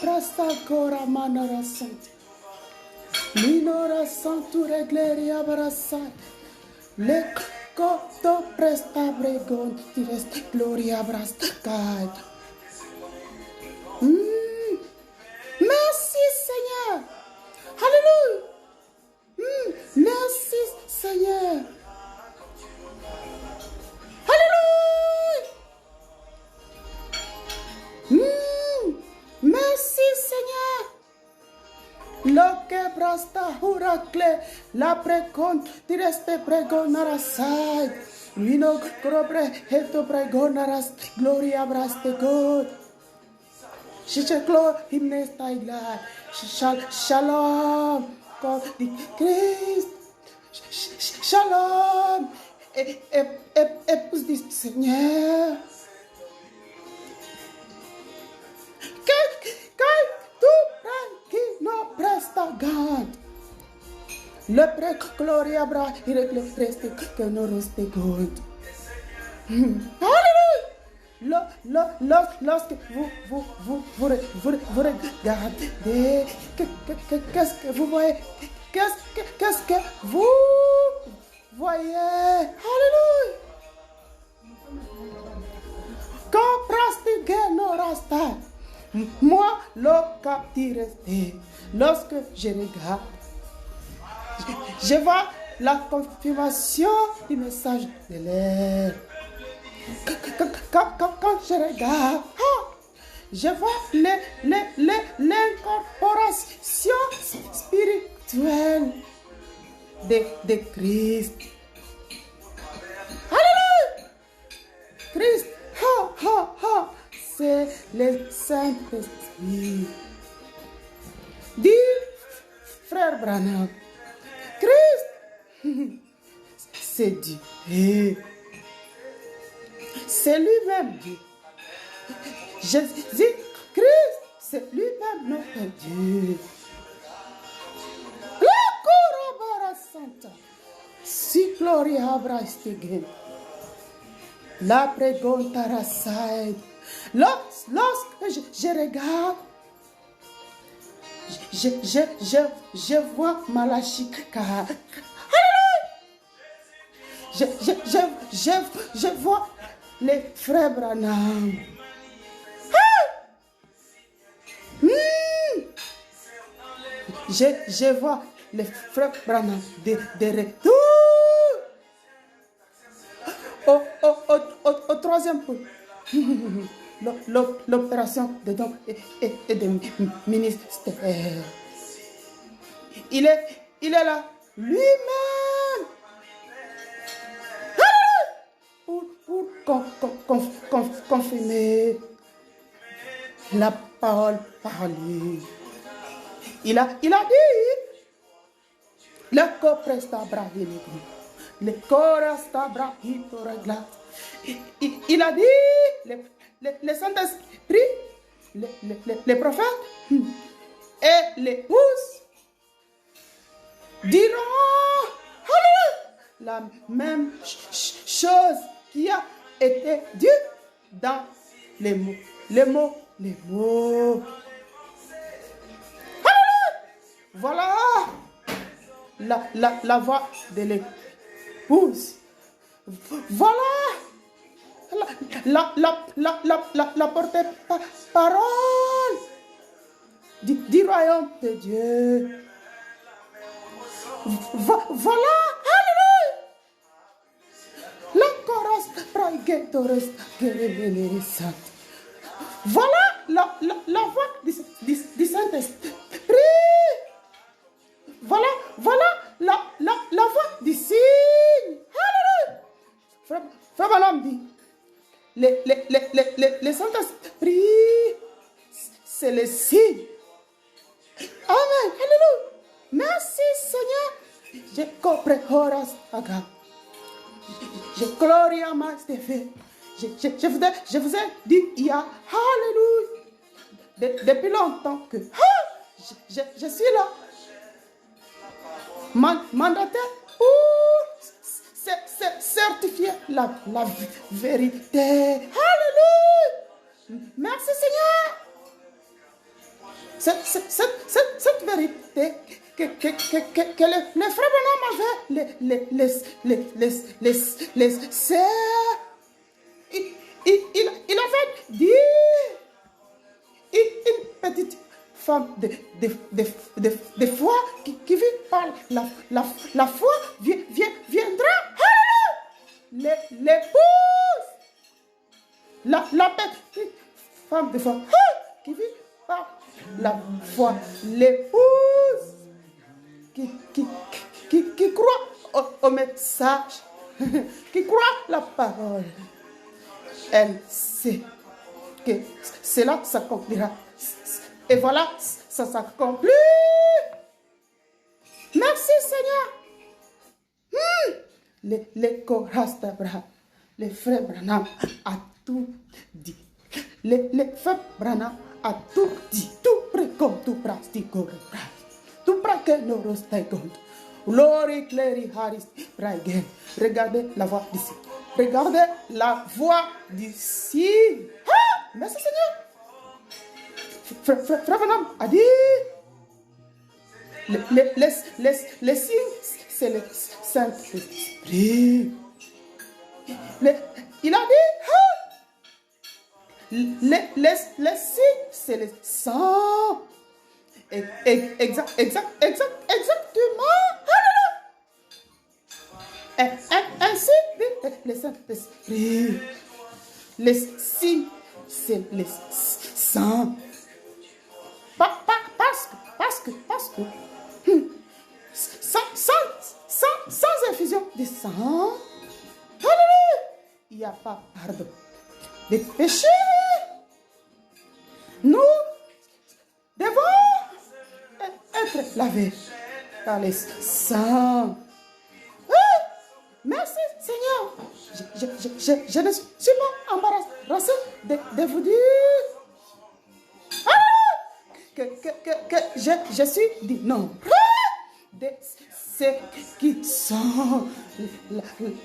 presta cora manara sant. Minora santu regleri abrasat. Le copto presta bregon ti resta gloria brastacad. Merci Seigneur. Alléluia. Merci Seigneur. Alléluia. Merci Seigneur. Lo que brasta huracle la precon ti reste pregonaras. Vino crobre heto pregonaras gloria braste God. Shishaklo himnesta igla. Shalom. God di Christ. Shalom. Épouse du Seigneur. Presta God. Le prec gloria bra il le preste que nous reste God. Alléluia. Lorsque vous regardez, qu'est-ce que vous voyez? Qu'est-ce que vous voyez? Alléluia. Quand preste no rasta. Moi, le captif lorsque je regarde, je vois la confirmation du message de l'air. Quand je regarde, je vois l'incorporation spirituelle de Christ. Alléluia! Christ, c'est le Saint-Esprit. Dis, frère Branham, Christ, c'est Dieu. C'est lui-même Dieu. Jésus, Christ, c'est lui-même notre Dieu. La corabara santa, si gloria abrastegen, la pregonta rasaid. Lorsque je regarde, je vois Malachie 4. Je vois les frères Branham. Je vois les frères Branham de retour au troisième point. L'opération de dons et de ministère. Il est là lui-même pour confirmer la parole parlée. Il a dit le corps presta brahili, le corps sta brahito regla. Il a dit les Saint-Esprit, les prophètes et les épouses diront la même chose qui a été dit dans les mots. Voilà la voix de l'épouse. Voilà la porte-parole du royaume de Dieu. Voilà, alléluia. La chorus praïgétorus guérélérisant. Voilà la voix du Saint-Esprit. Voilà la voix du signe. Alléluia. Frère Balaam dit, les Saint-Esprit, c'est le signe. Amen. Alléluia. Merci Seigneur. Je compris horas aga. Je gloria max de fait. Je vous ai dit il y a alléluia. Depuis longtemps que je suis là. Mandaté pour certifier la vérité. Alléluia. Merci Seigneur. cette vérité que les frères Branham avaient il avait dit une petite femme de foi qui vit par la foi viendra. L'épouse, la petite femme de foi qui vit par la foi, l'épouse qui croit au message, qui croit la parole, elle sait que cela s'accomplira. Et voilà, ça s'accomplit. Merci Seigneur. Les Koras d'Abraham, les frères Branham a tout dit. Les frères Branham a tout dit. Tout près comme tout pratique. Tout près que nous restons. Glory, Clary, Harris, Bragen. Regardez la voix d'ici. Regardez la voix d'ici. Ah, merci Seigneur. Frère Branham a dit les signes, c'est le Saint-Esprit. Il a dit les signes, c'est le sang. Exactement. Ainsi dit le Saint-Esprit. Les signes, c'est le sang. Parce que sans infusion de sang, il n'y a pas pardon des péchés. Nous devons être lavés par les sang. Merci Seigneur. Je ne suis pas embarrassé de vous dire que je suis du nombre de ceux qui sont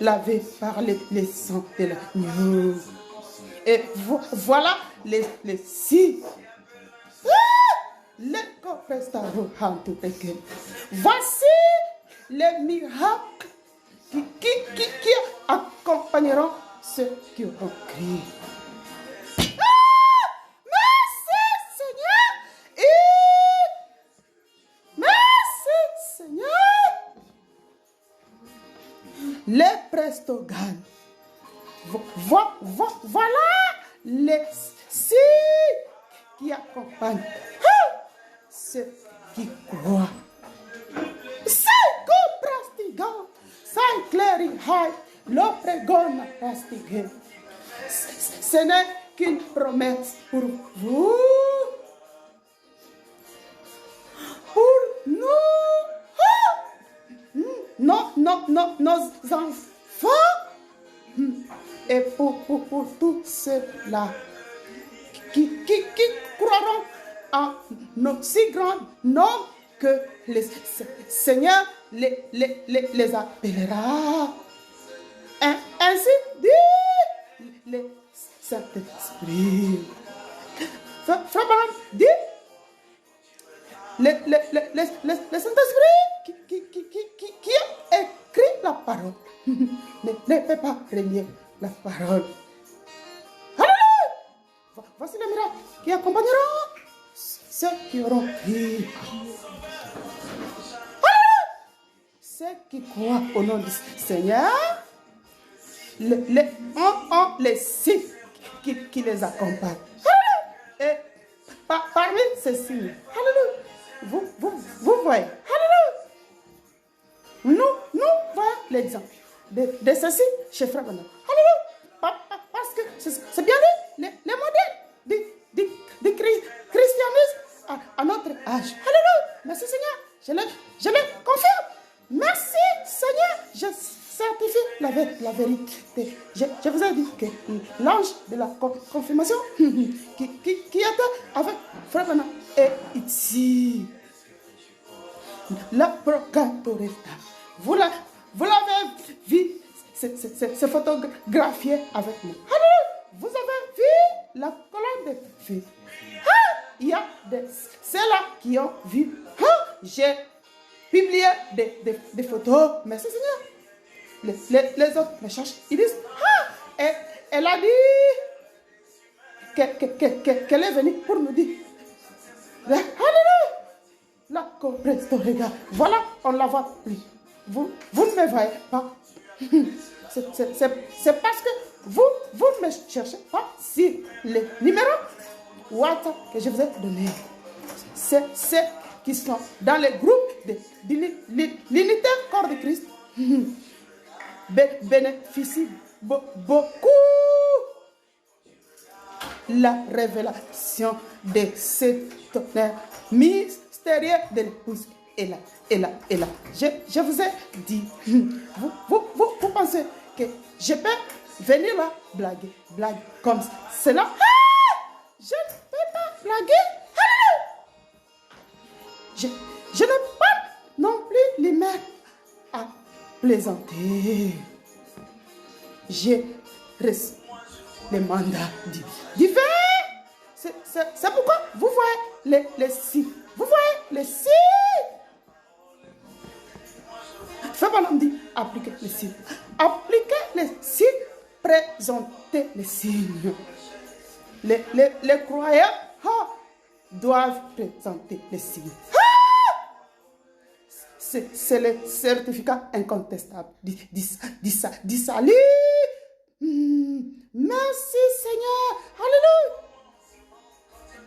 lavés par les sangs de l'agneau. Et voilà les six. Voici les miracles qui accompagneront ceux qui auront crié. Les prestogan. Voilà les signes qui accompagnent ceux qui croient. Psycho prastigan, Saint Clary High, l'opregona prastigan. Ce n'est qu'une promesse pour vous, pour nous. Nos enfants et pour tous ceux-là qui croiront en notre si grand nom que le Seigneur les appellera. Ainsi dit le Saint-Esprit. Frère Branham dit le Saint-Esprit qui a écrit la parole ne peut pas renier la parole. Alléluia! Voici les miracles qui accompagneront ceux qui auront cru. Alléluia! Ceux qui croient au nom du Seigneur, les signes qui les accompagnent. Alléluia! Et parmi ces signes, alléluia, vous voyez, alléluia. Nous voyons l'exemple de ceci chez Frère Branham. Alléluia. Parce que c'est bien les modèles du christianisme à notre âge. Alléluia. Merci Seigneur. Je le confirme. Merci Seigneur. Je certifie la vérité. Je vous ai dit que l'ange de la confirmation qui était avec Frère Branham est ici. La procatoresta. Vous l'avez vu, c'est photographié avec moi. Alléluia. Vous avez vu la colonne de feu. il y a ceux-là qui ont vu. J'ai publié des photos. Merci Seigneur. Les autres me cherchent. Ils disent, elle a dit qu'elle est venue pour nous dire. Alléluia. La regarde. Voilà, on la voit plus. Vous ne me voyez pas. C'est parce que vous ne me cherchez pas si les numéros WhatsApp que je vous ai donnés, c'est ceux qui sont dans les groupes de l'unité corps de Christ bénéficient beaucoup la révélation de ce tonnerre mystérieux de l'épouse. Et là. Je vous ai dit, vous pensez que je peux venir là blaguer comme cela? Je ne peux pas blaguer. Je n'ai pas non plus les mains à plaisanter. J'ai reçu les mandats divins. C'est pourquoi vous voyez les signes. Vous voyez les signes. Fais pas l'homme dit appliquer les signes. Appliquer les signes, présenter les signes. Les croyants doivent présenter les signes. C'est le certificat incontestable. Dis ça. Merci Seigneur. Alléluia.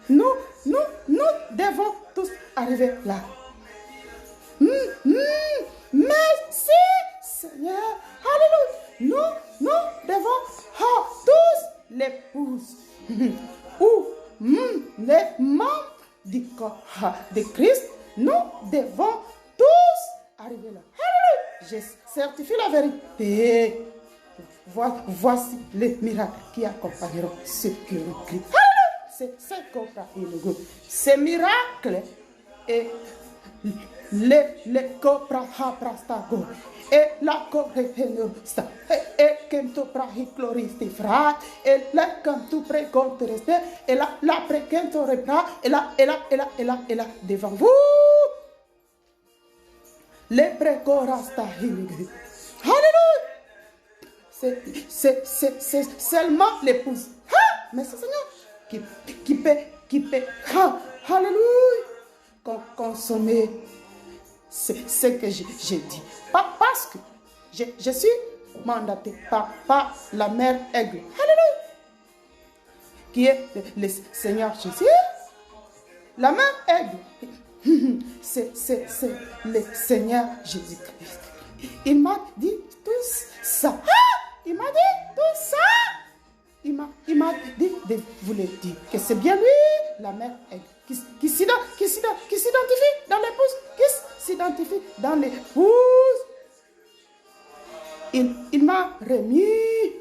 Nous devons tous arriver là. Merci Seigneur. Alléluia. Nous devons tous l'épouse ou les membres du corps de Christ. Nous devons tous arriver là. Alléluia. Je certifie la vérité. Voici les miracles qui accompagneront ceux qui ont Christ. C'est ce qu'on a eu. Ces miracles et les coprahaprastago et la correpenusta et kento prahichloristifra et la cantu precontreste et la prekento repra et là devant vous les precorasta hiligri. Alléluia. C'est seulement l'épouse. Mais c'est Seigneur qui peut alléluia, consommer ce que j'ai dit. Pas parce que je suis mandaté par la mère aigle. Alléluia. Qui est le Seigneur Jésus. La mère aigle. C'est le Seigneur Jésus-Christ. Il m'a dit tout ça. Il m'a dit tout ça. Il m'a dit de vous le dire que c'est bien lui, la mère aigle, qui s'identifie dans l'épouse, qui s'identifie dans l'épouse. Il m'a remis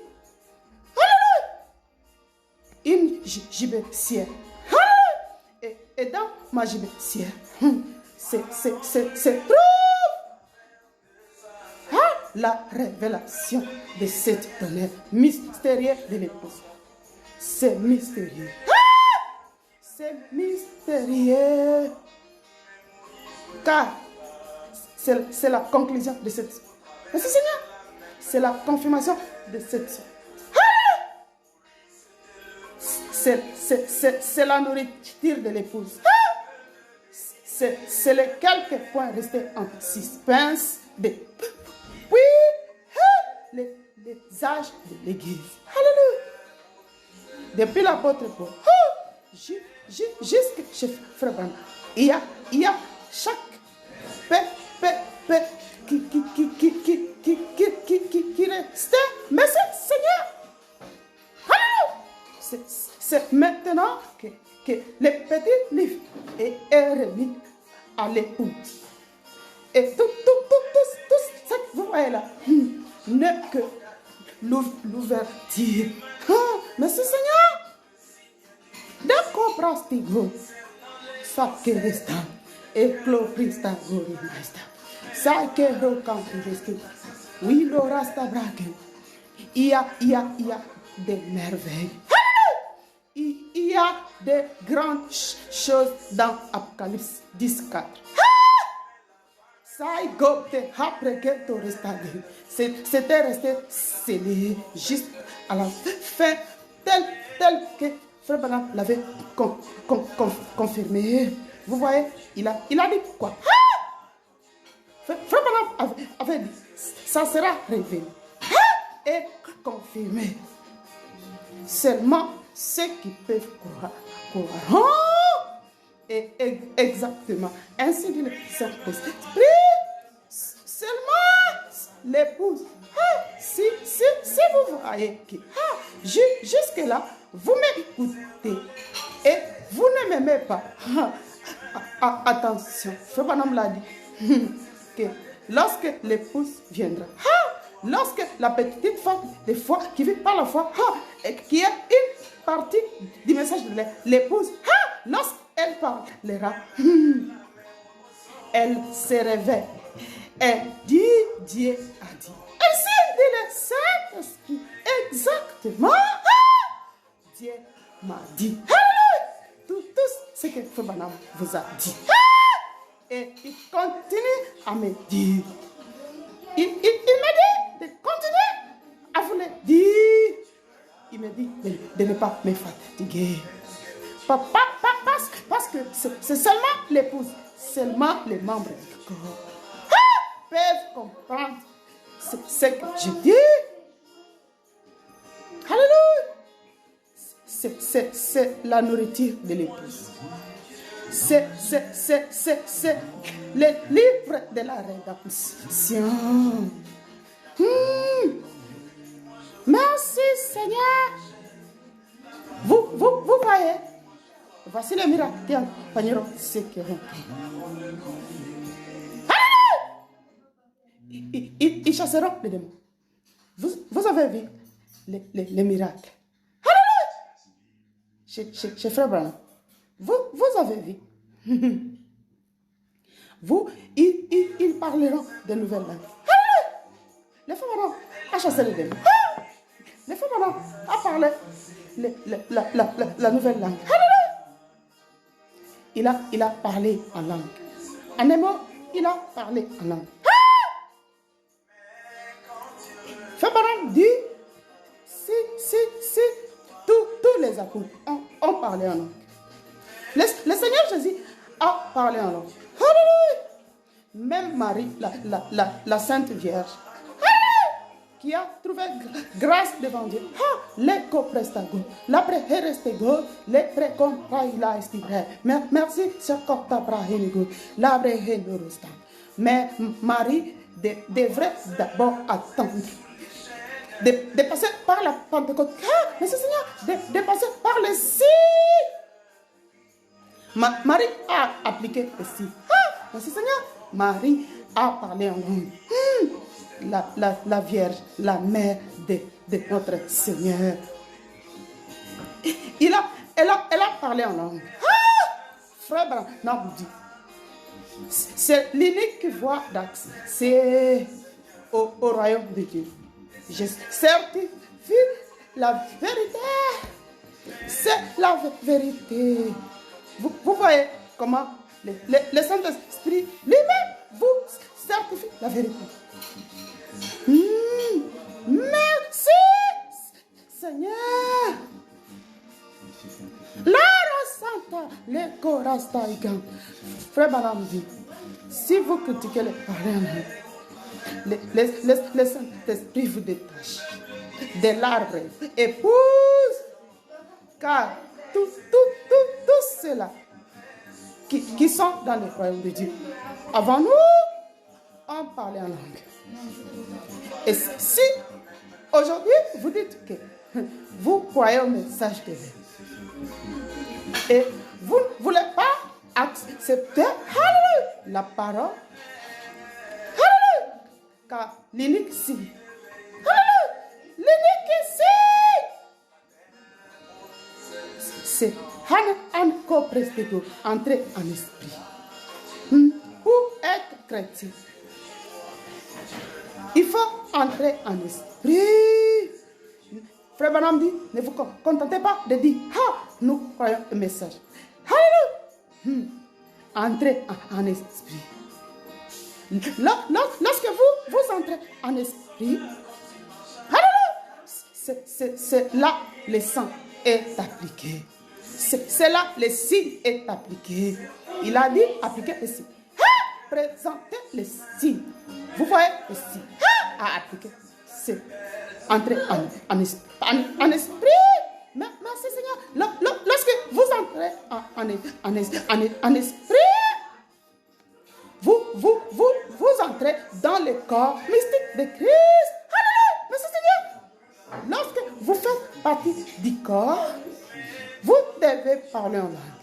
une gibecière. Et dans ma gibecière, c'est trop la révélation de cette tonnerre mystérieux de l'épouse. C'est mystérieux. C'est mystérieux. Car c'est la conclusion de cette. Merci Seigneur. C'est la confirmation de cette. C'est la nourriture de l'épouse. C'est les quelques points restés en suspense de. Oui, les âges de l'église. Alléluia. Depuis l'apôtre Paul, jusqu'à chez Frère Branham, il y a chaque qui restait. Mais c'est Seigneur. Alléluia. C'est maintenant que le petit livre est remis à l'épouse. Et tout ce que vous voyez là n'est que l'ouverture. Mais c'est Seigneur. D'accord, prastigo. Ça qui reste. Et cloprista gorimasta. Ça qui reste. Oui, le rasta braque. Il y a des merveilles. il y a de grandes choses dans Apocalypse 10:4. C'était resté scellé juste à la fin, tel que Frère Branham l'avait confirmé. Vous voyez, il a dit quoi? Frère Branham avait dit, ça sera révélé et confirmé. Seulement ceux qui peuvent croire. Et exactement, ainsi dit le Saint-Esprit. Seulement l'épouse. Si vous voyez que jusque-là, vous m'écoutez et vous ne m'aimez pas. Attention, Frère Branham l'a dit. Que lorsque l'épouse viendra, lorsque la petite femme de foi qui vit par la foi, et qui est une partie du message de l'épouse, lorsqu'elle parlera, elle se réveille. Elle dit, Dieu a dit. Ainsi dit le Saint-Esprit. Exactement. Dieu m'a dit. Tout ce que Frère Branham vous a dit. Et il continue à me dire. Il m'a dit de continuer à vous le dire. Il me dit de ne pas me fatiguer. Parce que c'est seulement l'épouse, seulement les membres du corps peuvent comprendre ce que je dis. Alléluia. C'est la nourriture de l'épouse. C'est le livre de la rédemption. Merci Seigneur. Vous voyez, voici le miracle qui accompagneront ceux qui auront cru. Ils chasseront les démons. Vous avez vu les miracles. Alléluia. Chez Frère Branham. Vous avez vu. Ils parleront de nouvelles langues. Les femmes ont chassé les démons. Les femmes ont parlé la nouvelle langue. Il a parlé en langue. En un mot, il a parlé en langue. Frère Branham dit, si tous les apôtres ont parlé en langue. Le Seigneur Jésus a parlé en langue. Alléluia. Même Marie, la Sainte Vierge, qui a trouvé grâce devant Dieu. Les coprestago, la preherestego, les precontraila estibra. Merci, c'est comme ta brahenigo, la brehenorostan. Mais Marie devrait d'abord attendre. De passer par la Pentecôte. Mais c'est Seigneur, de passer par le si. Marie a appliqué le si. Mais c'est Seigneur, Marie a parlé en langue. La Vierge, la mère de notre Seigneur. Elle a parlé en langue. Frère Branham dit, c'est l'unique voie d'accès au royaume de Dieu. Je certifie la vérité. C'est la vérité. Vous voyez comment le Saint-Esprit lui-même vous certifie la vérité. Merci Seigneur. La Santa, le Korastaigan. Frère Branham dit, si vous critiquez les parents, le Saint-Esprit vous détache de l'arbre épouse, car tous ceux-là qui sont dans le royaume de Dieu, avant nous, on parlait en langue. Et si aujourd'hui vous dites que vous croyez au message de Dieu et vous ne voulez pas accepter la parole, car l'unique signe, c'est encore presque entrer en esprit. Pour être chrétien, il faut entrer en esprit. Frère Branham dit, ne vous contentez pas de dire, nous croyons le message. Alléluia. Entrez en esprit. Lorsque vous entrez en esprit, c'est là le sang est appliqué. C'est là le signe est appliqué. Il a dit appliquer le signe. Présentez le signe. Vous voyez le signe à appliquer. C'est entrer en esprit. Merci Seigneur. Lorsque vous entrez en esprit, vous entrez dans le corps mystique de Christ. Alléluia. Merci Seigneur. Lorsque vous faites partie du corps, vous devez parler en langue.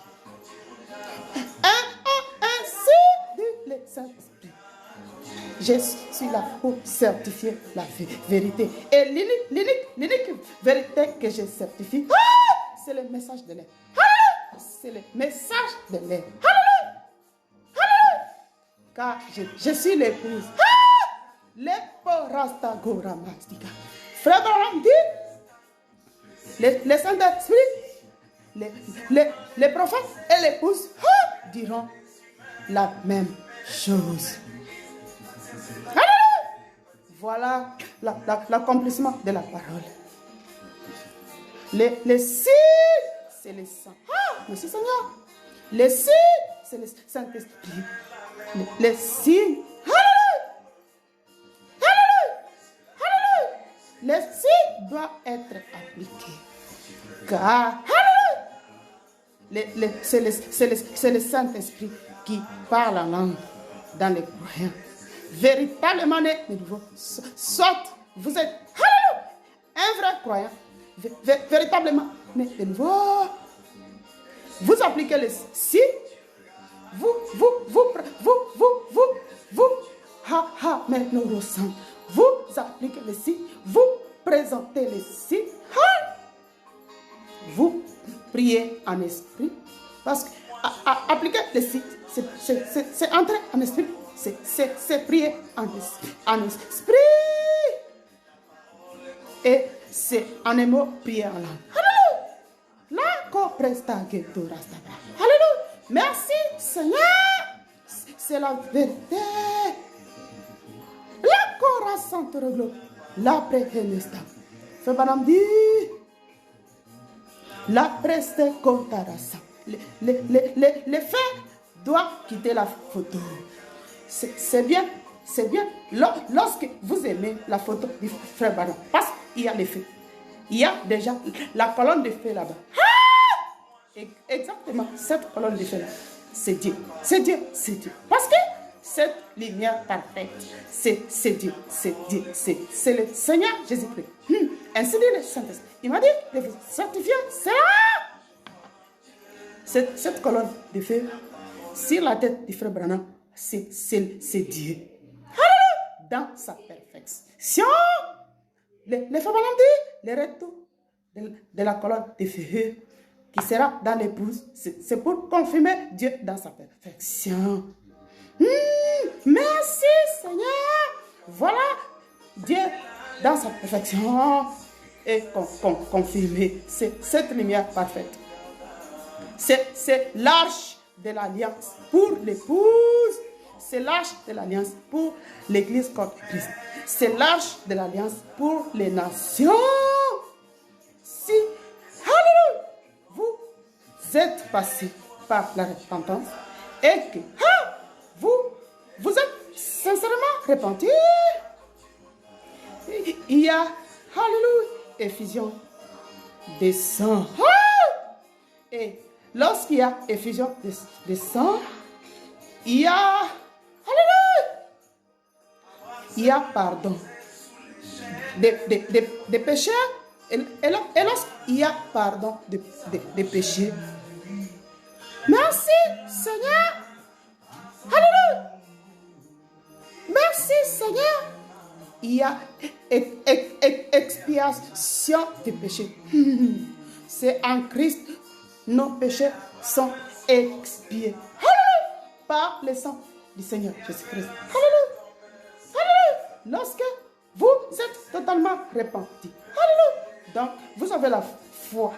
Ainsi dit le Saint-Esprit. Je suis là pour certifier la vérité. Et l'unique vérité que je certifie, c'est le message de l'air. C'est le message de l'air. Car je suis l'épouse. Frère Branham dit, le Saint-Esprit, les prophètes et l'épouse diront la même chose. Voilà l'accomplissement de la parole. Les signes, c'est le sang. Merci Seigneur. Les signes, c'est le Saint-Esprit. Les signes, les signes doivent être appliqués. Car c'est le Saint-Esprit qui parle en langue dans les croyants. Véritablement né de nouveau. Soit vous êtes un vrai croyant, véritablement né de nouveau. Vous appliquez le si, vous, vous appliquez le si, vous présentez le si, vous priez en esprit, parce que appliquer le si, c'est entrer en esprit. C'est prier en esprit. Et c'est en un mot prier en langue. Alléluia. Alléluia. Merci Seigneur. C'est la vérité. La corazon reglo. La préhenesta. Fait madame dit. La preste contarasa. Les faits doivent quitter la photo. C'est bien. Lorsque vous aimez la photo du frère Branham, parce qu'il y a les faits. Il y a déjà la colonne de feu là-bas. Exactement, cette colonne de feu là, c'est Dieu. C'est Dieu. Parce que cette lumière parfaite, c'est Dieu. C'est le Seigneur Jésus-Christ. Ainsi dit le Saint-Esprit. Il m'a dit de vous certifier cette colonne de feu sur la tête du frère Branham. C'est Dieu. Dans sa perfection. Les frères Branham dit le retour de la colonne de feu qui sera dans l'épouse. C'est pour confirmer Dieu dans sa perfection. Merci Seigneur. Voilà Dieu dans sa perfection et confirmer cette lumière parfaite. C'est l'arche de l'alliance pour l'épouse. C'est l'arche de l'alliance pour l'église contre Christ. C'est l'arche de l'alliance pour les nations. Si, alléluia, vous êtes passé par la repentance et que vous êtes sincèrement repenti, il y a, alléluia, effusion des sang. Et lorsqu'il y a effusion de sang, il y a, alléluia, il y a pardon des péchés. Et lorsqu'il y a pardon des péchés, merci Seigneur, alléluia, merci Seigneur, il y a expiation des péchés. C'est en Christ, nos péchés sont expiés. Alléluia, par le sang du Seigneur Jésus-Christ. Alléluia, alléluia. Lorsque vous êtes totalement repenti, alléluia, donc vous avez la foi.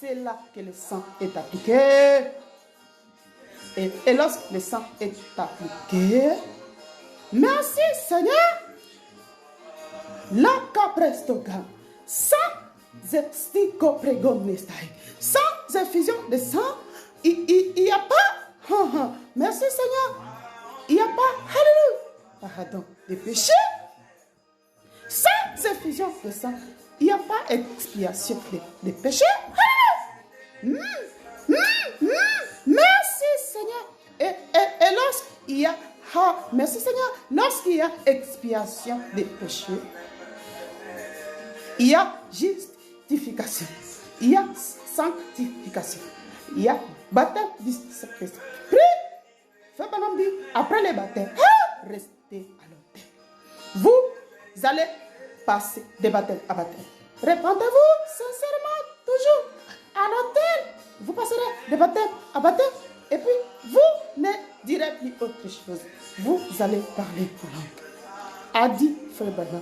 c'est là que le sang est appliqué. Et lorsque le sang est appliqué, merci Seigneur, la caprestoga, sans sans effusion de sang, il n'y a pas, merci Seigneur, il n'y a pas, alléluia, pardon des péchés. Sans effusion de sang, il n'y a pas expiation des péchés. Merci Seigneur. Et lorsqu'il y a, merci Seigneur, lorsqu'il y a expiation des péchés, il y a justification, il y a sanctification, il y a baptême du Saint-Esprit. Frère Branham dit, après les baptêmes, restez à l'autel. Vous allez passer de baptême à baptême. Répandez-vous sincèrement toujours à l'autel. Vous passerez de baptême à baptême. Et puis, vous ne direz plus autre chose. Vous allez parler en langue. A dit Frère Branham.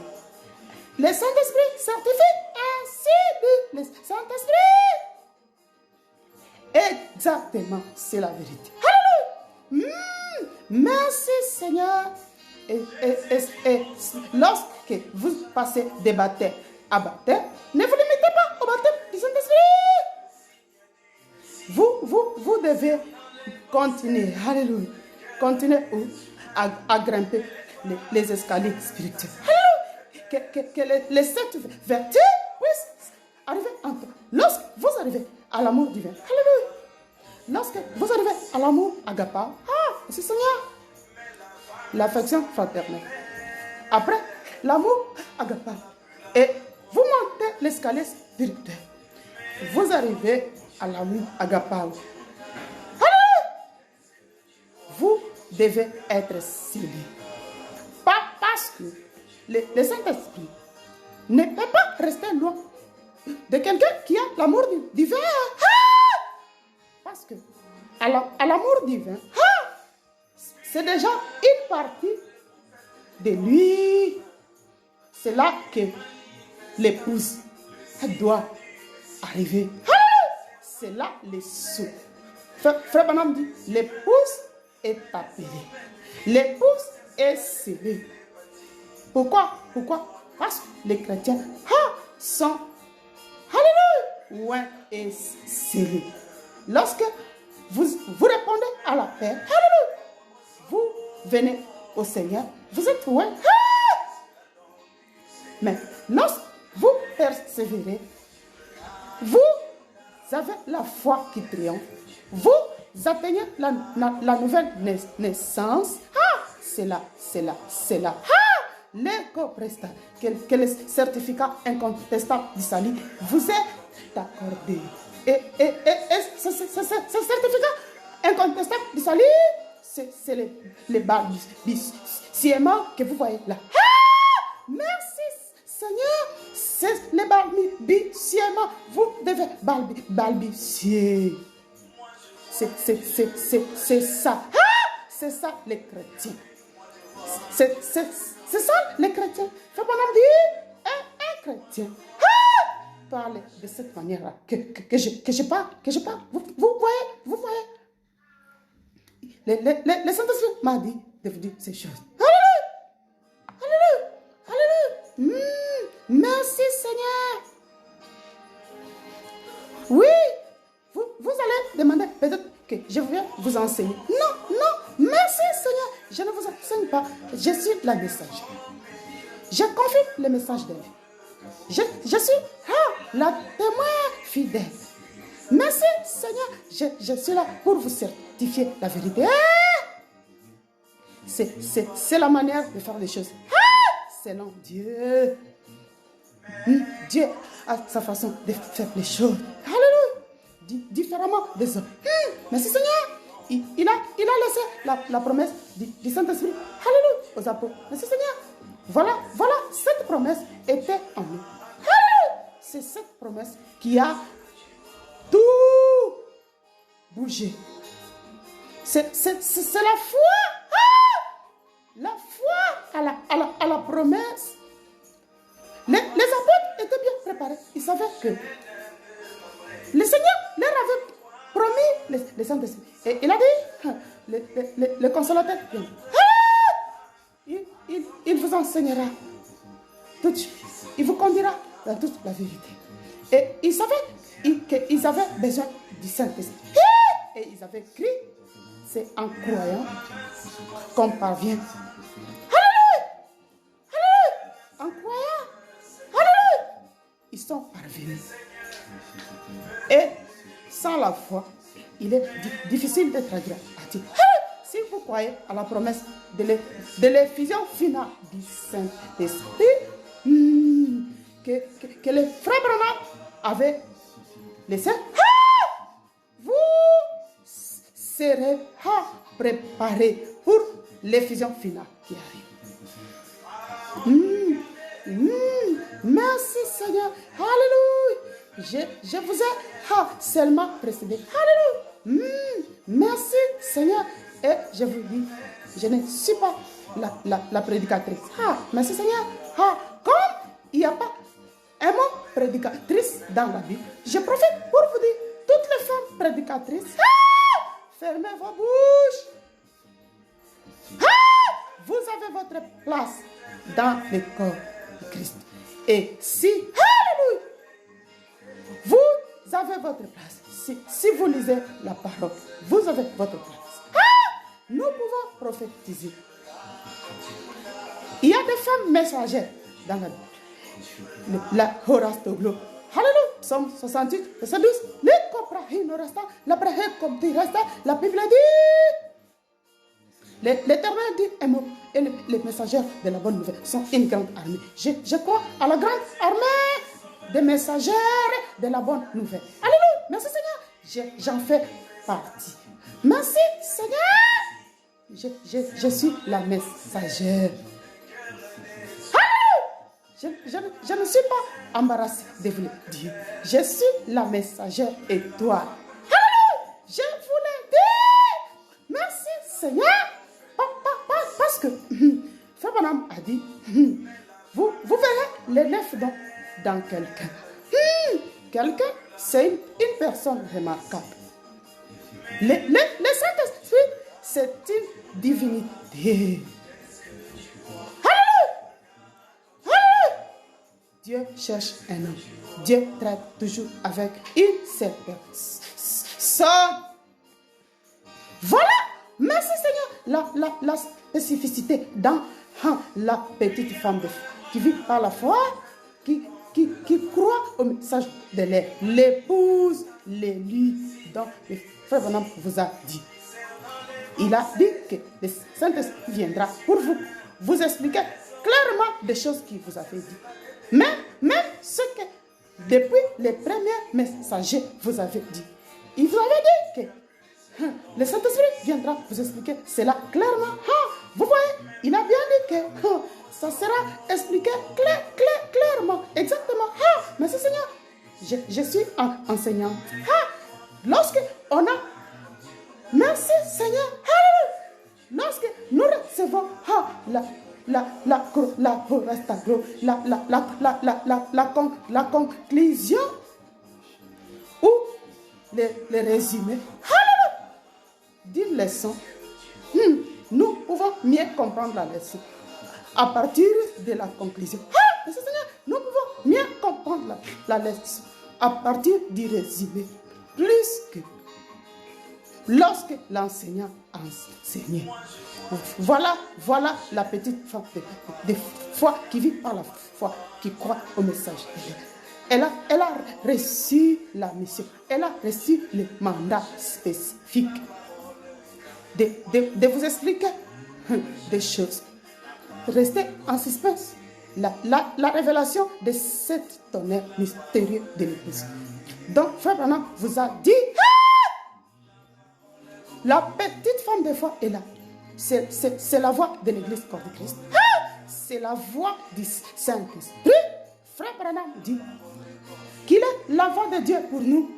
Le Saint-Esprit certifie, ainsi dit le Saint-Esprit. Exactement, c'est la vérité. Alléluia. Merci Seigneur. Et lorsque vous passez de baptême à baptême, ne vous limitez pas au baptême du Saint-Esprit. Vous devez continuer, alléluia, continuer à grimper les escaliers spirituels. Alléluia. Que les sept vertus puissent arriver en toi. Lorsque vous arrivez à l'amour divin, alléluia. Lorsque vous arrivez à l'amour agape, c'est Seigneur, l'affection fraternelle. Après, l'amour agape. Et vous montez l'escalier spirituel. Vous arrivez à l'amour agape. Vous devez être scellé. Pas parce que le Saint-Esprit ne peut pas rester loin de quelqu'un qui a l'amour divin. Parce que à l'amour divin, c'est déjà une partie de lui. C'est là que l'épouse doit arriver. C'est là les sous. Frère Branham dit, l'épouse est appelée. L'épouse est scellée. Pourquoi? Parce que les chrétiens sont, alléluia, loin et scellés. Lorsque vous répondez à l'appel, alléluia, vous venez au Seigneur, vous êtes loin. Mais lorsque vous persévérez, vous avez la foi qui triomphe, vous atteignez la nouvelle naissance. C'est là. L'éco-presta, que le certificat incontestable du salut vous est accordé. Et ce certificat incontestable du salut, c'est les balbutiements que vous voyez là. Merci Seigneur, c'est les balbutiements. Vous devez balbutier. C'est ça. C'est ça les chrétiens. C'est ça les chrétiens. Faut pas nous dire un chrétien. Parle de cette manière-là que je parle. Vous voyez. Le Saint-Esprit m'a dit de vous dire ces choses. Alléluia. Merci Seigneur. Oui, vous allez demander peut-être que je viens vous enseigner. Non, merci Seigneur. Je ne vous enseigne pas. Je suis la messagère. Je confie le message de Dieu. Je suis la témoin fidèle. Merci Seigneur. Je suis là pour vous certifier la vérité. C'est la manière de faire les choses. Selon Dieu. Dieu a sa façon de faire les choses. Alléluia. Différemment des hommes. Merci Seigneur. Il a laissé la promesse du Saint-Esprit. Alléluia. Aux apôtres. Merci Seigneur. Voilà, cette promesse était en nous. C'est cette promesse qui a tout bougé. C'est la foi. La foi à la promesse. Les apôtres étaient bien préparés. Ils savaient que le Seigneur le Saint-Esprit. Et il a dit, le consolateur, il vous enseignera tout de suite. Il vous conduira dans toute la vérité. Et ils savaient qu'ils avaient besoin du Saint-Esprit. Et ils avaient cru, c'est en croyant qu'on parvient. Alléluia! Alléluia! En croyant. Alléluia! Ils sont parvenus. Et sans la foi, il est difficile de traduire à Dieu. Si vous croyez à la promesse de l'effusion finale du Saint-Esprit, que les frères Branham avaient laissé, vous serez préparés pour l'effusion finale qui arrive. Merci Seigneur. Alléluia. Je vous ai seulement précédé. Alléluia. Merci Seigneur. Et je vous dis, je ne suis pas la prédicatrice. Merci Seigneur. Comme il n'y a pas un mot prédicatrice dans la Bible, je profite pour vous dire, toutes les femmes prédicatrices, fermez vos bouches. Vous avez votre place dans le corps de Christ. Et si, alléluia, vous avez votre place. Si vous lisez la parole, vous avez votre place. Nous pouvons prophétiser. Il y a des femmes messagères dans la Bible. La Horace Toglo. Alléluia. Psaume 68, verset 12. La Bible dit. L'Éternel dit un mot. Et les messagers de la bonne nouvelle sont une grande armée. Je crois à la grande armée des messagers de la bonne nouvelle. Alléluia. Merci Seigneur. J'en fais partie. Merci Seigneur. Je suis la messagère. Alléluia. Je ne suis pas embarrassée de vous le dire. Je suis la messagère étoile. Alléluia. Je vous le dis. Merci Seigneur. Parce que Frère Branham a dit, vous verrez les 9 dons dans quelqu'un. Quelqu'un, c'est une personne remarquable. Le Saint-Esprit, c'est une divinité. Alléluia! Alléluia! Dieu cherche un homme. Dieu traite toujours avec une seule personne. Voilà! Merci Seigneur. La spécificité dans la petite femme de foi qui vit par la foi, qui croit au message de l'air. L'épouse, l'élu, dont le frère Branham vous a dit. Il a dit que le Saint-Esprit viendra pour vous expliquer clairement des choses qu'il vous avait dit. Même ce que depuis les premiers messagers vous avez dit. Il vous avait dit que le Saint-Esprit viendra vous expliquer cela clairement. Vous voyez, il a bien dit que ça sera expliqué clairement, exactement. Merci Seigneur. Je suis enseignant. Lorsque on a, merci Seigneur. Lorsque nous recevons la conclusion ou le résumé d'une leçon, nous pouvons mieux comprendre la leçon à partir de la conclusion. Nous pouvons mieux comprendre la leçon à partir du résumé, plus que lorsque l'enseignant enseignait. Voilà la petite femme de foi qui vit par la foi, qui croit au message. Elle a reçu la mission, elle a reçu le mandat spécifique de vous expliquer des choses. Restez en suspense. La révélation de cet tonnerre mystérieux de l'Église. Donc, Frère Branham vous a dit, la petite femme de foi est là. C'est la voix de l'Église corps de Christ. C'est la voix du Saint-Esprit. Frère Branham dit qu'il est la voix de Dieu pour nous.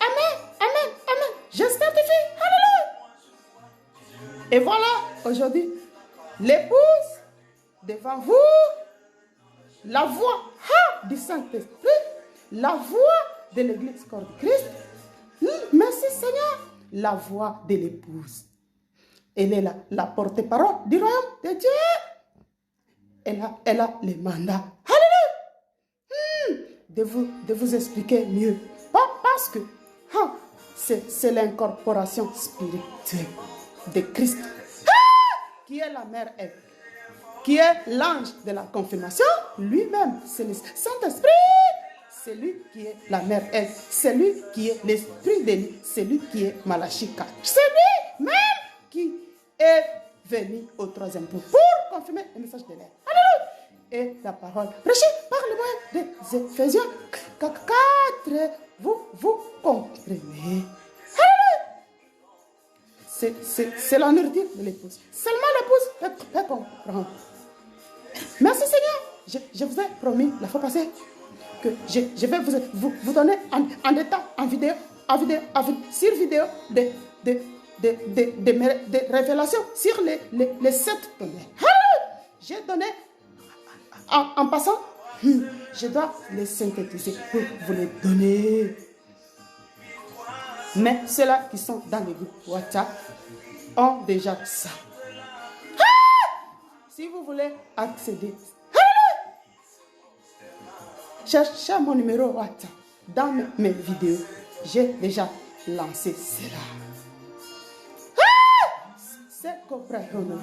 Amen, amen, amen. Je certifie. Alléluia. Et voilà, aujourd'hui, l'épouse devant vous, la voix du Saint-Esprit, la voix de l'Église corps de Christ. Merci Seigneur. la voix de l'épouse. Elle est la porte-parole du royaume de Dieu. Elle a les mandats. Alléluia! De vous expliquer mieux. Parce que c'est l'incorporation spirituelle de Christ. Qui est la mère Ève, qui est l'ange de la confirmation, lui-même, c'est le Saint-Esprit. C'est lui qui est la mère Ève, c'est lui qui est l'esprit d'Élie, c'est lui qui est Malachie 4. C'est lui-même qui est venu au troisième jour pour confirmer le message de l'air. Alléluia! Et la parole prêchée par le moyen des Éphésiens 4, vous comprenez. C'est la nourriture de l'épouse. Seulement l'épouse peut comprendre. Merci Seigneur. Je vous ai promis la fois passée que je vais vous donner en détail, sur vidéo, des révélations sur les 7 tonnerres. J'ai donné, en passant, je dois les synthétiser pour vous les donner. Mais ceux-là qui sont dans les groupes WhatsApp ont déjà ça. Si vous voulez accéder, cherchez mon numéro WhatsApp. Dans mes vidéos, j'ai déjà lancé cela. C'est compréhensible.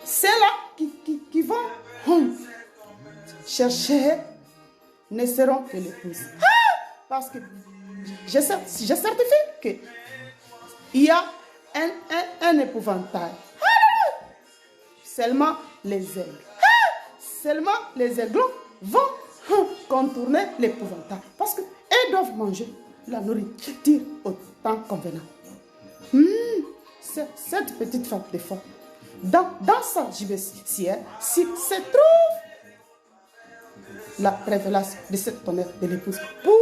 Ceux-là qui vont chercher ne seront que l'épouse. Parce que je certifie qu'il y a un épouvantail. Seulement les aigles. Seulement les aiglons vont contourner l'épouvantail. Parce qu'ils doivent manger la nourriture au temps convenant. Cette petite femme de foi, dans sa gibecière, si se trouve la révélation de cette tonnerre de l'épouse pour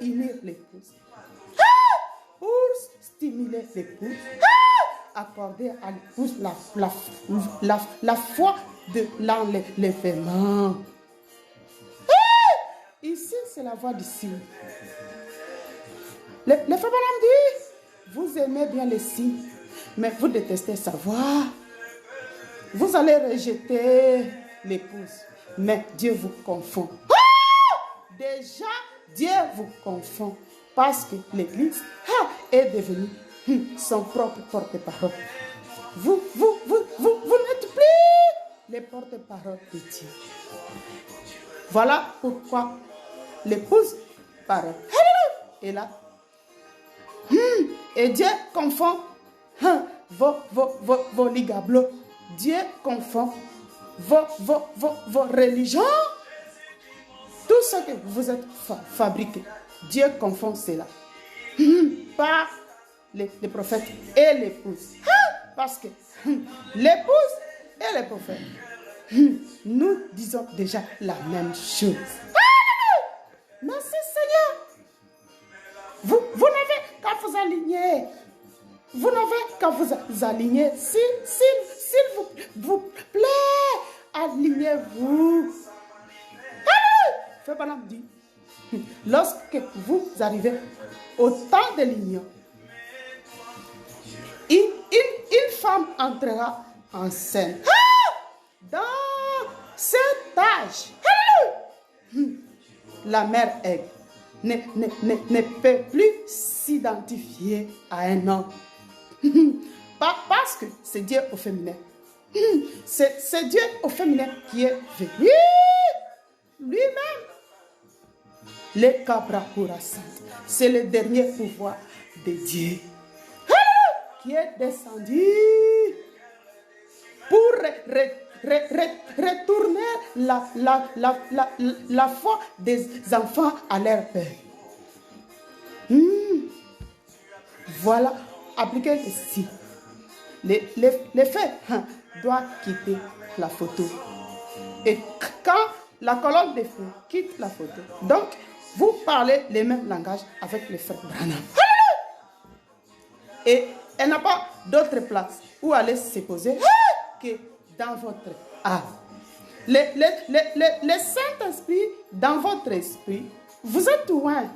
unir l'épouse, pour stimuler l'épouse, accorder à l'épouse la foi de l'enlèvement. Ici, c'est la voix du signe. Le frère Branham dit, vous aimez bien les signes, mais vous détestez sa voix. Vous allez rejeter l'épouse, mais Dieu vous confond. Déjà, Dieu vous confond parce que l'Église est devenue son propre porte-parole. Vous n'êtes plus les porte-parole de Dieu. Voilà pourquoi l'épouse parole est là. Et Dieu confond vos ligablos. Dieu confond vos religions. Tout ce que vous êtes fabriqué, Dieu confond cela. Par les prophètes et l'épouse. Parce que l'épouse et les prophètes, nous disons déjà la même chose. Merci Seigneur. Vous n'avez qu'à vous aligner. Vous n'avez qu'à vous aligner. S'il vous plaît, alignez-vous. Frère Branham dit, lorsque vous arrivez au temps de l'union, une femme entrera en scène. Dans cet âge, la mère Ève ne peut plus s'identifier à un homme. Parce que c'est Dieu au féminin. C'est Dieu au féminin qui est venu lui-même. Le Kabrahura Sainte, c'est le dernier pouvoir de Dieu qui est descendu pour retourner la foi des enfants à leur père. Voilà, appliquez ici. Les faits doivent quitter la photo. Et quand la colonne de feu quitte la photo, donc vous parlez les mêmes langages avec les frères Branham. Et elle n'a pas d'autre place où aller se poser que dans votre âme. Le Saint-Esprit, dans votre esprit, vous êtes loin.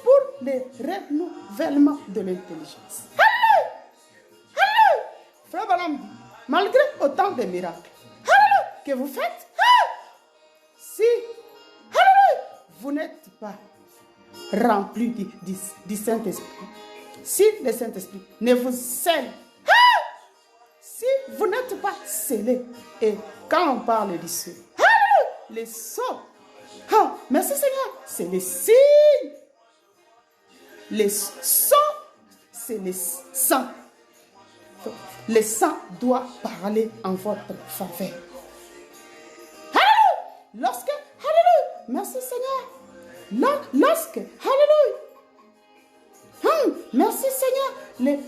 pour le renouvellement de l'intelligence. Alléluia! Alléluia! Frère Branham dit, malgré autant de miracles, alléluia, que vous faites, si, alléluia, vous n'êtes pas rempli du Saint-Esprit, si le Saint-Esprit ne vous scelle, si vous n'êtes pas scellé, et quand on parle du sceau, les sceaux, merci Seigneur, c'est les signes. Les sceaux, c'est les sangs. Le sang doit parler en votre faveur. Alléluia! Lorsque, alléluia, merci Seigneur. Lorsque, alléluia, merci Seigneur,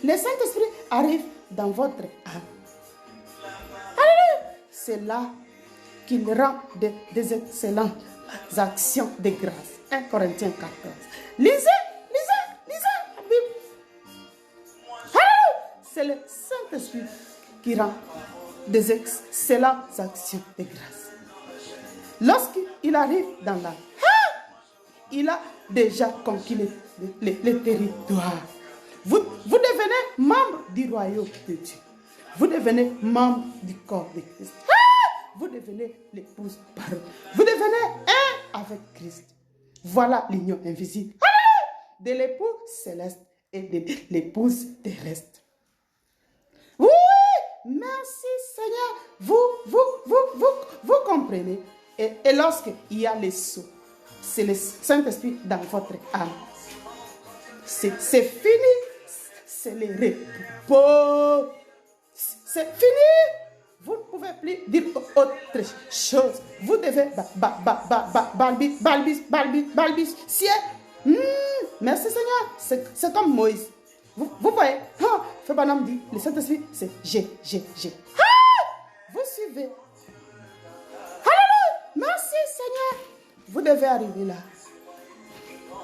le Saint-Esprit arrive dans votre âme. Alléluia! C'est là qu'il rend des excellentes actions de grâce. 1 Corinthiens 14. Lisez la Bible. Alléluia! C'est le Saint-Esprit qui rend des excellentes actions de grâce. Lorsqu'il arrive dans l'âme, il a déjà conquis le territoire. Vous devenez membre du royaume de Dieu. Vous devenez membre du corps de Christ. Vous devenez l'épouse parole. Vous devenez un avec Christ. Voilà l'union invisible de l'époux céleste et de l'épouse terrestre. Oui, merci Seigneur. Vous comprenez. Et lorsqu'il y a les sceaux, c'est le Saint-Esprit dans votre âme. C'est fini. C'est le repos. C'est fini. Vous ne pouvez plus dire autre chose. Vous devez balbutier. Merci Seigneur. C'est comme Moïse. Vous voyez, Frère Branham dit, le Saint-Esprit, c'est G. Vous suivez. Alléluia. Merci Seigneur. Vous devez arriver là.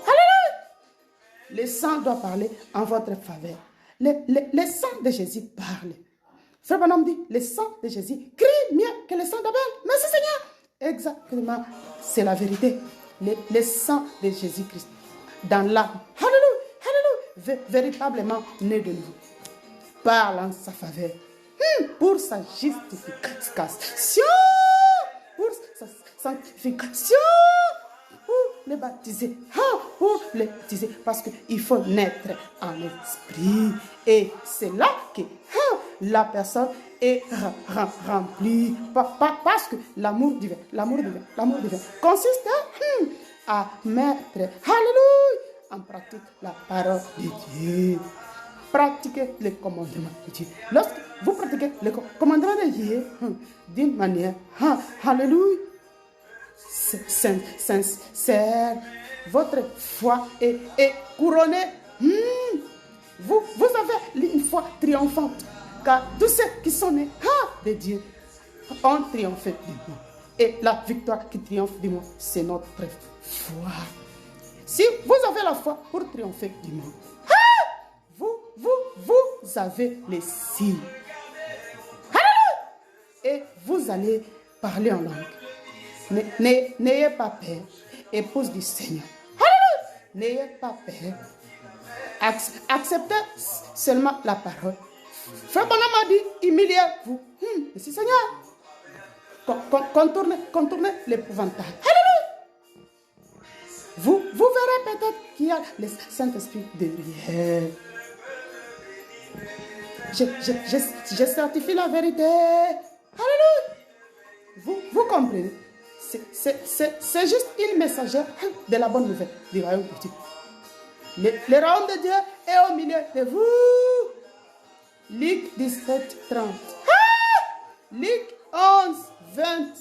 Alléluia. Le sang doit parler en votre faveur. Le sang de Jésus parle. Frère Branham dit, le sang de Jésus crie mieux que le sang d'Abel. Merci Seigneur. Exactement, c'est la vérité. Le sang de Jésus-Christ dans l'âme. Alléluia. Véritablement né de nous. Parle en sa faveur. Pour sa justification. Pour sa sanctification. Pour les baptiser. Pour les baptiser. Parce qu'il faut naître en esprit. Et c'est là que la personne est remplie. Parce que l'amour divin consiste à mettre, alléluia, en pratique la parole de Dieu. Pratiquez les commandements de Dieu. Lorsque vous pratiquez les commandements de Dieu d'une manière, alléluia, sincère, votre foi est couronnée. Vous avez une foi triomphante. Car tous ceux qui sont nés de Dieu ont triomphé du monde. Et la victoire qui triomphe du monde, c'est notre foi. Si vous avez la foi pour triompher du monde, vous avez les signes. Et vous allez parler en langue. N'ayez pas peur, épouse du Seigneur. N'ayez pas peur. Acceptez seulement la parole. Frère Branham a dit, humiliez-vous. Merci Seigneur. Contournez l'épouvantail. Vous verrez peut-être qu'il y a le Saint-Esprit derrière. Je certifie la vérité. Alléluia. Vous comprenez. C'est juste une messagère de la bonne nouvelle du royaume de Dieu. Le royaume de Dieu est au milieu de vous. Luc 17, 30. Luc 11, 20.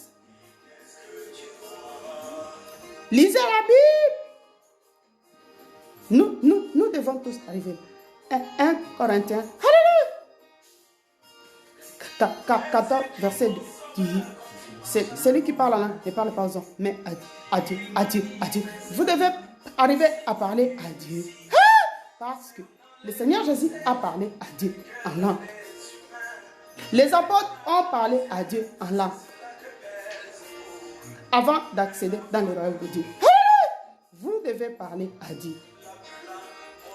Lisez la Bible. Nous devons tous arriver. 1 Corinthiens. Alléluia. 14, verset 2. C'est celui qui parle en langue ne parle pas aux hommes, mais à Dieu. Vous devez arriver à parler à Dieu. Parce que le Seigneur Jésus a parlé à Dieu en langue. Les apôtres ont parlé à Dieu en langue avant d'accéder dans le royaume de Dieu. Vous devez parler à Dieu.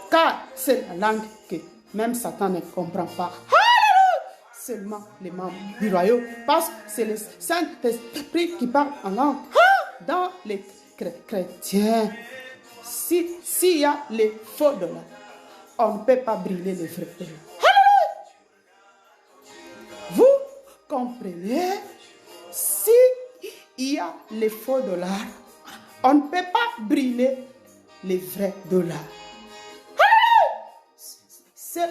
Car c'est la langue que même Satan ne comprend pas. Seulement les membres du royaume, parce que c'est le Saint-Esprit qui parle en langue. Dans les chrétiens, s'il y a les faux dollars, on ne peut pas brûler les vrais dollars. Vous comprenez? Si il y a les faux dollars, on ne peut pas brûler les vrais dollars.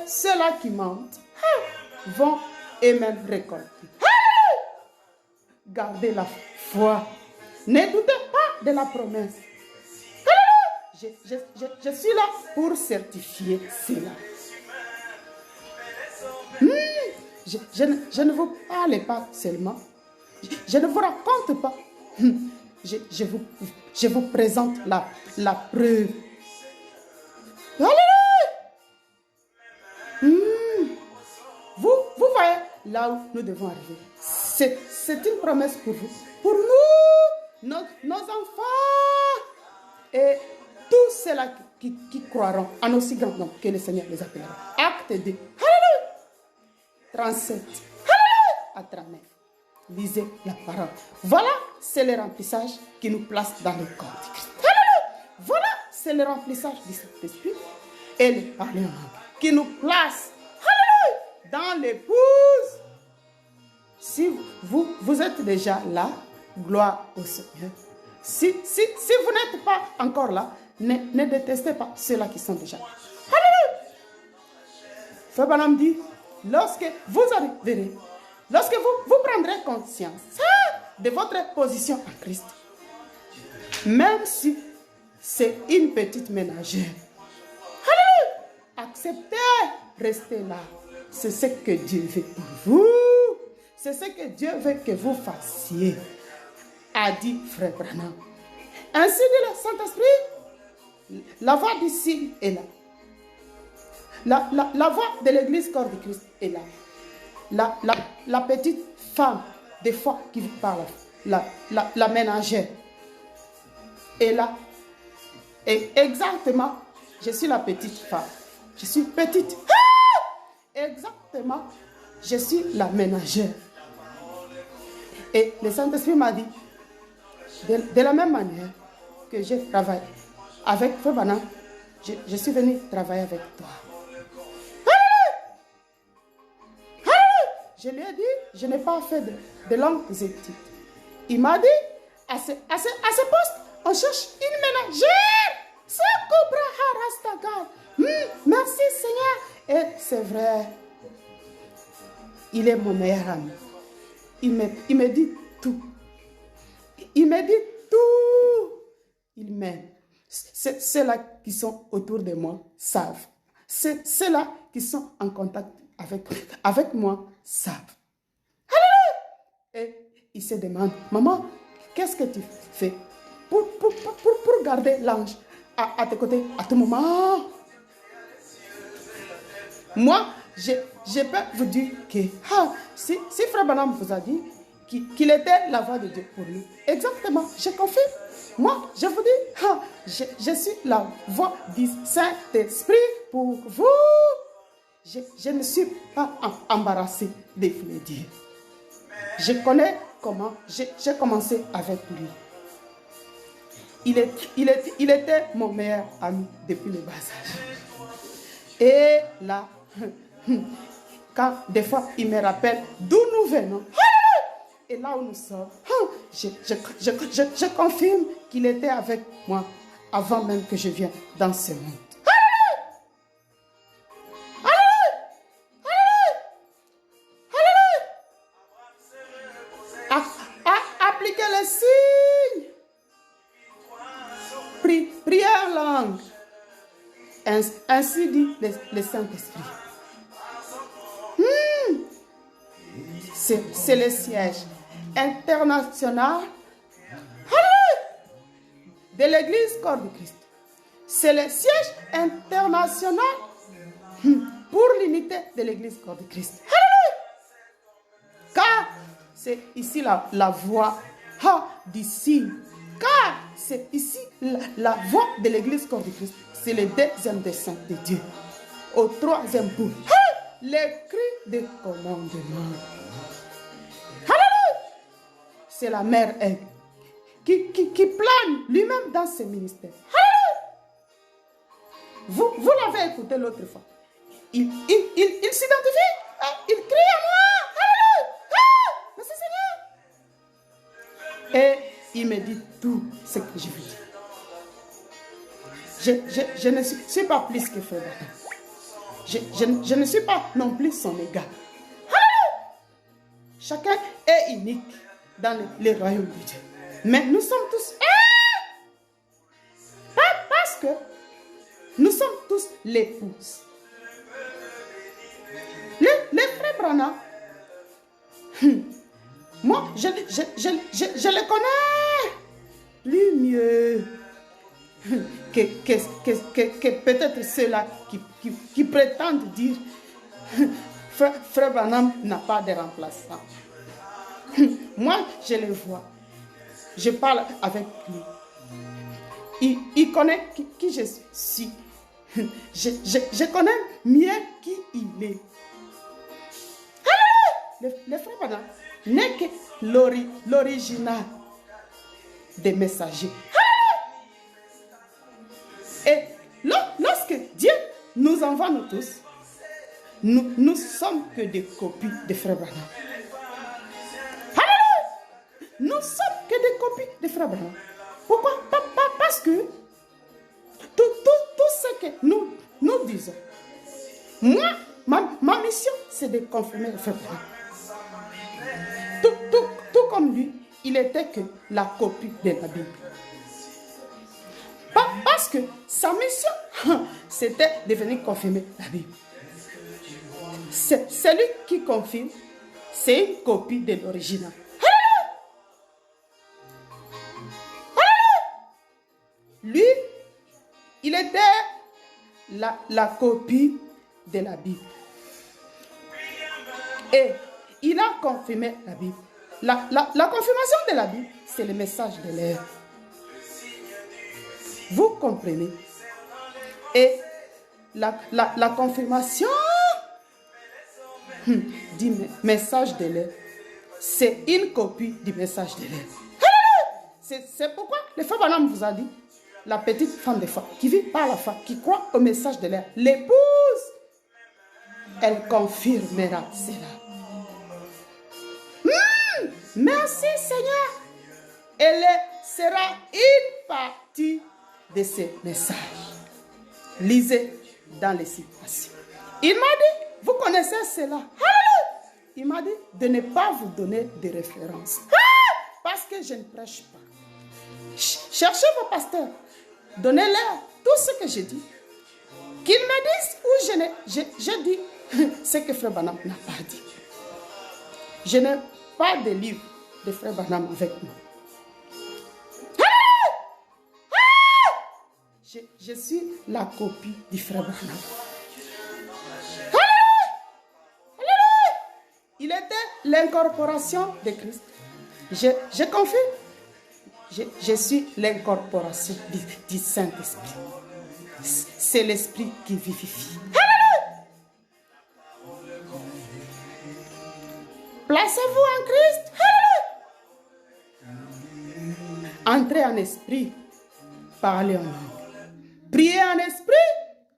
Ceux-là qui mentent vont eux-mêmes récolter. Gardez la foi. Ne doutez pas de la promesse. Je suis là pour certifier cela. Je ne vous parle pas seulement. Je ne vous raconte pas. Je vous présente la preuve. Vous voyez là où nous devons arriver. C'est une promesse pour vous. Pour nous, nos enfants et tous ceux-là qui croiront en aussi grand nom que le Seigneur les appellera. Acte 2. Alléluia. 37. Alléluia. À 39. Lisez la parole. Voilà, c'est le remplissage qui nous place dans le corps de Christ. Alléluia. Voilà, c'est le remplissage du Saint-Esprit et le parler en langue qui nous place, alléluia, dans l'épouse. Si vous êtes déjà là, gloire au Seigneur. Si vous n'êtes pas encore là, ne détestez pas ceux-là qui sont déjà là. Alléluia. Frère Branham dit, lorsque vous arriverez, lorsque vous prendrez conscience de votre position en Christ, même si c'est une petite ménagère, alléluia, acceptez, restez là. C'est ce que Dieu veut pour vous. C'est ce que Dieu veut que vous fassiez, a dit Frère Branham. Ainsi dit le Saint-Esprit, la voix du signe est là. La voix de l'église corps de Christ est là. La petite femme, des fois, qui parle, la ménagère est là. Et exactement, je suis la petite femme. Je suis petite. Exactement, je suis la ménagère. Et le Saint-Esprit m'a dit, de la même manière que j'ai travaillé avec Frère Branham, je suis venu travailler avec toi. Je lui ai dit, je n'ai pas fait de longues études. Il m'a dit, à ce poste, on cherche une ménagère. Merci Seigneur. Et c'est vrai, il est mon meilleur ami. Il me dit tout. Il me dit tout. Il m'aime. Ceux-là qui sont autour de moi savent. Ceux-là qui sont en contact avec moi savent. Alléluia. Et il se demande, maman, qu'est-ce que tu fais pour garder l'ange à tes côtés à tout moment? Moi, je peux vous dire que si Frère Branham vous a dit qu'il était la voix de Dieu pour nous, exactement, je confirme. Moi, je vous dis, je suis la voix du Saint-Esprit pour vous. Je ne suis pas embarrassée de vous le dire. Je connais comment j'ai commencé avec lui. Il était mon meilleur ami depuis le bas âge. Et là, quand des fois il me rappelle d'où nous venons, et là où nous sommes, je confirme qu'il était avec moi avant même que je vienne dans ce monde. Appliquez les signes. Priez en langue. Ainsi dit le Saint-Esprit. C'est le siège international de l'Église corps de Christ. C'est le siège international pour l'unité de l'Église corps de Christ. Car c'est ici la voix d'ici. Car c'est ici la voix de l'église corps du Christ. C'est le deuxième dessein de Dieu. Au troisième bout, les cris de commandement. Alléluia! C'est la mère aigle qui plane lui-même dans ses ministères. Vous l'avez écouté l'autre fois. Il s'identifie, il crie à moi. Alléluia! Merci Seigneur. Et il me dit tout ce que je veux dire. Je ne suis pas plus que frère. Je ne suis pas non plus son égal. Chacun est unique dans le royaume de Dieu. Mais nous sommes tous... Parce que nous sommes tous l'épouses. Les frères Branham, moi, je le connais plus mieux que peut-être ceux-là qui prétendent dire frère Branham n'a pas de remplaçant. Moi, je le vois. Je parle avec lui. Il connaît qui je suis. Je connais mieux qui il est. Le frère Branham n'est que l'original des messagers. Et lorsque Dieu nous envoie nous tous, nous sommes que des copies de frère Branham. Nous sommes que des copies de frère Branham. Pourquoi? Parce que tout ce que nous disons, moi, ma mission, c'est de confirmer le frère Branham. Tout comme lui, il était que la copie de la Bible. Parce que sa mission, c'était de venir confirmer la Bible. C'est lui qui confirme, c'est une copie de l'original. Lui, il était la copie de la Bible. Et il a confirmé la Bible. La confirmation de la Bible, c'est le message de l'air. Vous comprenez? Et la confirmation du message de l'air, c'est une copie du message de l'air. C'est pourquoi le frère Branham vous a dit, la petite femme de foi, qui vit par la foi, qui croit au message de l'air, l'épouse, elle confirmera cela. Merci Seigneur. Elle sera une partie de ces messages. Lisez dans les citations. Il m'a dit, vous connaissez cela. Il m'a dit de ne pas vous donner de références. Parce que je ne prêche pas. Cherchez vos pasteurs. Donnez-leur tout ce que je dis. Qu'ils me disent où je dis ce que frère Branham n'a pas dit. Je n'ai pas de livre de frère Branham avec moi. Je suis la copie du frère Branham. Il était l'incorporation de Christ. Je confirme. Je suis l'incorporation du Saint-Esprit. C'est l'Esprit qui vivifie. Placez-vous en Christ. Entrez en esprit. Parlez en langue. Priez en esprit.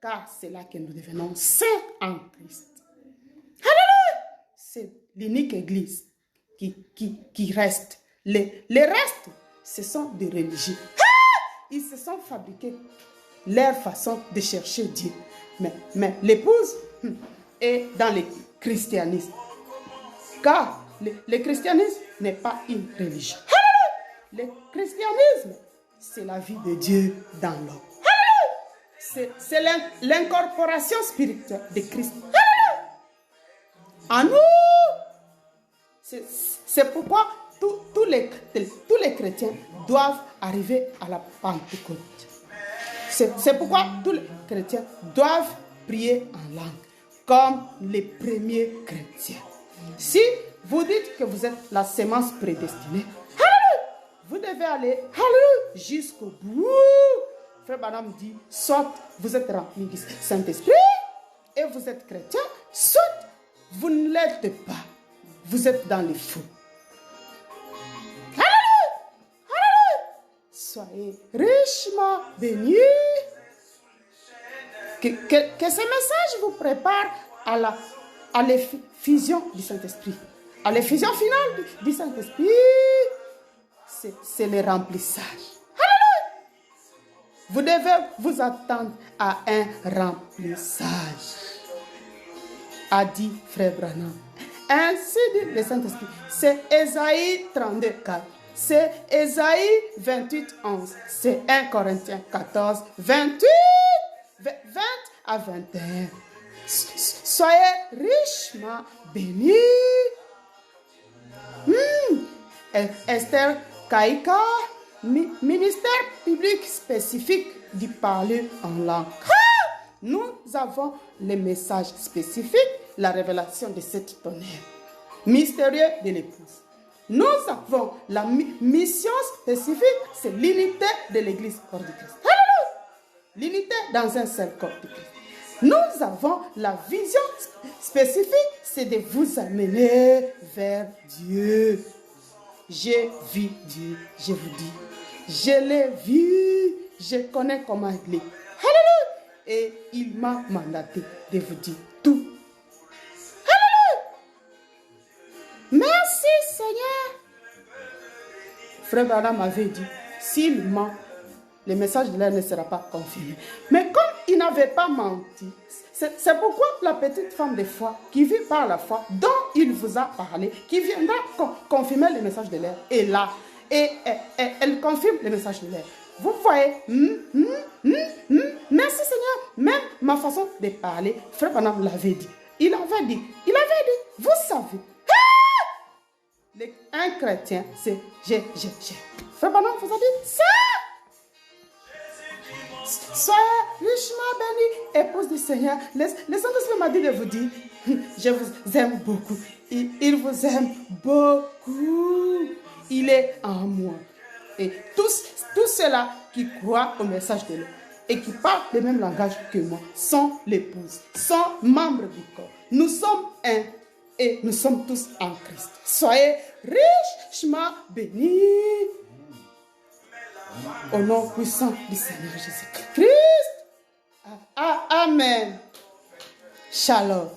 Car c'est là que nous devenons saints en Christ. Alléluia. C'est l'unique église qui reste. Les restes, ce sont des religieux. Ils se sont fabriqués leur façon de chercher Dieu. Mais l'épouse est dans le christianisme. Car le christianisme n'est pas une religion. Le christianisme, c'est la vie de Dieu dans l'homme. C'est l'incorporation spirituelle de Christ. En nous. C'est pourquoi tous les chrétiens doivent arriver à la Pentecôte. C'est pourquoi tous les chrétiens doivent prier en langue, comme les premiers chrétiens. Si vous dites que vous êtes la sémence prédestinée, vous devez devez aller, hallelujah, jusqu'au bout. Frère Branham dit, soit vous êtes rempli du Saint-Esprit et vous êtes chrétien, soit vous ne l'êtes pas. Vous êtes dans les fous. Hallelujah, hallelujah. Soyez richement bénis. Que ce message vous prépare à l'effusion du Saint-Esprit. À l'effusion finale du Saint-Esprit, c'est le remplissage. Alléluia! Vous devez vous attendre à un remplissage. A dit Frère Branham. Ainsi dit le Saint-Esprit. C'est Ésaïe 32, 4. C'est Ésaïe 28, 11. C'est 1 Corinthiens 14, 28. 20 à 21. Soyez richement bénis. Esther Kaïka, ministère public spécifique du parler en langue. Nous avons les messages spécifiques, la révélation de cette tonnerre mystérieux de l'épouse. Nous avons la mission spécifique, c'est l'unité de l'église corps de Christ. L'unité dans un seul corps de Christ. Nous avons la vision spécifique, c'est de vous amener vers Dieu. J'ai vu Dieu, je vous dis. Je l'ai vu, je connais comment il est. Alléluia. Et il m'a mandaté de vous dire tout. Alléluia. Merci Seigneur. Frère Branham m'avait dit, s'il ment, le message de l'air ne sera pas confirmé. Mais comme il n'avait pas menti, c'est pourquoi la petite femme de foi qui vit par la foi, dont il vous a parlé, qui viendra confirmer le message de l'air, est là. Et elle confirme le message de l'air. Vous voyez, merci Seigneur. Même ma façon de parler, Frère Branham l'avait dit. Il avait dit, vous savez. Un chrétien, c'est j'ai. Frère Branham vous a dit ça. Soyez richement bénis, épouse du Seigneur. Le Saint-Esprit m'a dit de vous dire, je vous aime beaucoup. Il vous aime beaucoup. Il est en moi. Et tous ceux-là qui croient au message de l'eau et qui parlent le même langage que moi sont l'épouse, sont membres du corps. Nous sommes un et nous sommes tous en Christ. Soyez richement bénis. Au nom puissant du Seigneur Jésus-Christ. Amen. Shalom.